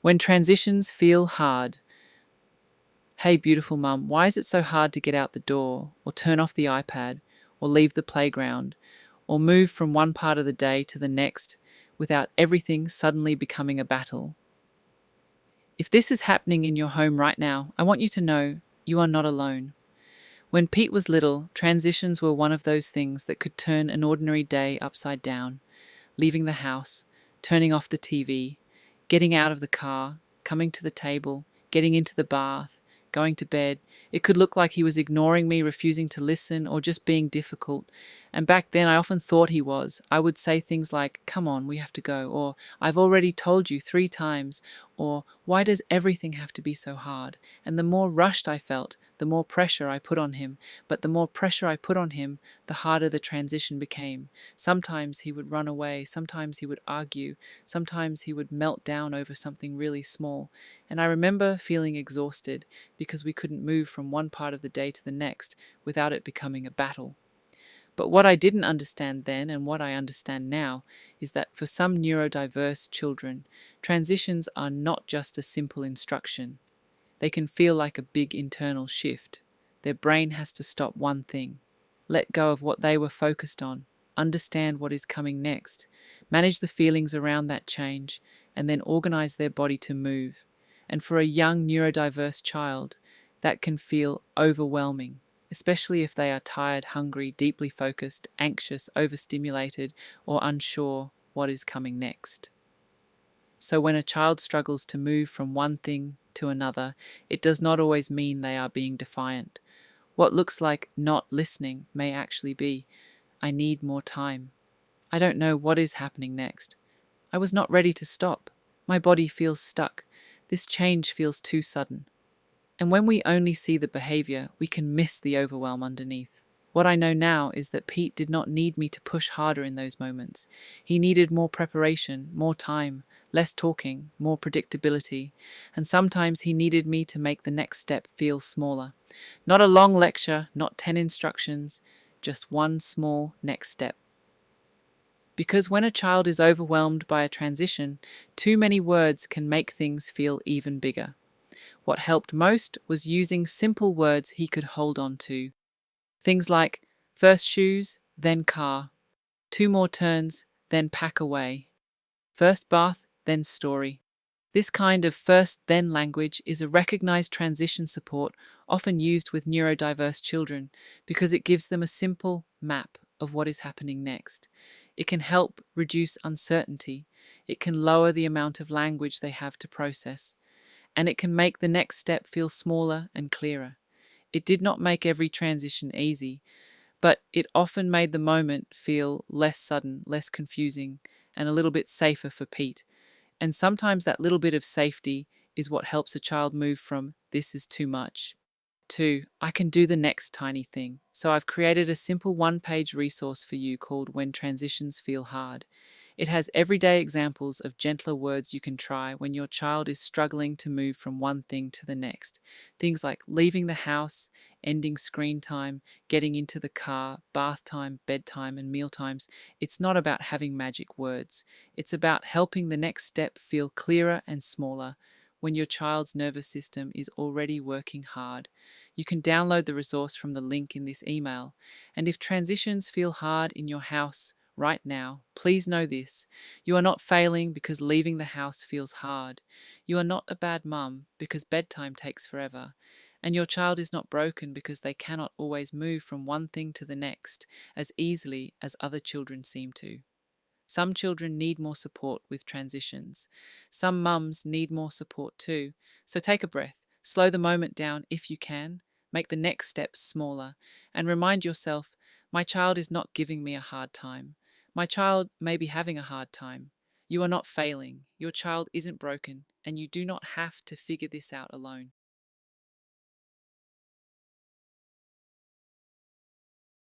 When transitions feel hard. Hey, beautiful mum, why is it so hard to get out the door, or turn off the iPad, or leave the playground, or move from one part of the day to the next without everything suddenly becoming a battle? If this is happening in your home right now, I want you to know you are not alone. When Pete was little, transitions were one of those things that could turn an ordinary day upside down. Leaving the house, turning off the TV, getting out of the car, coming to the table, getting into the bath, going to bed. It could look like he was ignoring me, refusing to listen, or just being difficult. And back then, I often thought he was. I would say things like, "Come on, we have to go," or "I've already told you 3 times," or "Why does everything have to be so hard?" And the more rushed I felt, the more pressure I put on him. But the more pressure I put on him, the harder the transition became. Sometimes he would run away, sometimes he would argue, sometimes he would melt down over something really small. And I remember feeling exhausted because we couldn't move from one part of the day to the next without it becoming a battle. But what I didn't understand then and what I understand now is that for some neurodiverse children, transitions are not just a simple instruction. They can feel like a big internal shift. Their brain has to stop one thing, let go of what they were focused on, understand what is coming next, manage the feelings around that change, and then organize their body to move. And for a young neurodiverse child, that can feel overwhelming, especially if they are tired, hungry, deeply focused, anxious, overstimulated, or unsure what is coming next. So when a child struggles to move from one thing to another, it does not always mean they are being defiant. What looks like not listening may actually be, "I need more time. I don't know what is happening next. I was not ready to stop. My body feels stuck. This change feels too sudden." And when we only see the behaviour, we can miss the overwhelm underneath. What I know now is that Pete did not need me to push harder in those moments. He needed more preparation, more time, less talking, more predictability. And sometimes he needed me to make the next step feel smaller. Not a long lecture, not 10 instructions, just one small next step. Because when a child is overwhelmed by a transition, too many words can make things feel even bigger. What helped most was using simple words he could hold on to. Things like first shoes, then car, 2 more turns, then pack away, first bath, then story. This kind of first then language is a recognized transition support often used with neurodiverse children because it gives them a simple map of what is happening next. It can help reduce uncertainty. It can lower the amount of language they have to process. And it can make the next step feel smaller and clearer. It did not make every transition easy, but it often made the moment feel less sudden, less confusing, and a little bit safer for Pete. And sometimes that little bit of safety is what helps a child move from "this is too much" to "I can do the next tiny thing." So I've created a simple one-page resource for you called "When Transitions Feel Hard." It has everyday examples of gentler words you can try when your child is struggling to move from one thing to the next. Things like leaving the house, ending screen time, getting into the car, bath time, bedtime, and mealtimes. It's not about having magic words. It's about helping the next step feel clearer and smaller when your child's nervous system is already working hard. You can download the resource from the link in this email. And if transitions feel hard in your house right now, please know this: you are not failing because leaving the house feels hard. You are not a bad mum because bedtime takes forever. And your child is not broken because they cannot always move from one thing to the next as easily as other children seem to. Some children need more support with transitions. Some mums need more support too. So take a breath, slow the moment down if you can, make the next steps smaller, and remind yourself, my child is not giving me a hard time. My child may be having a hard time. You are not failing. Your child isn't broken, and you do not have to figure this out alone.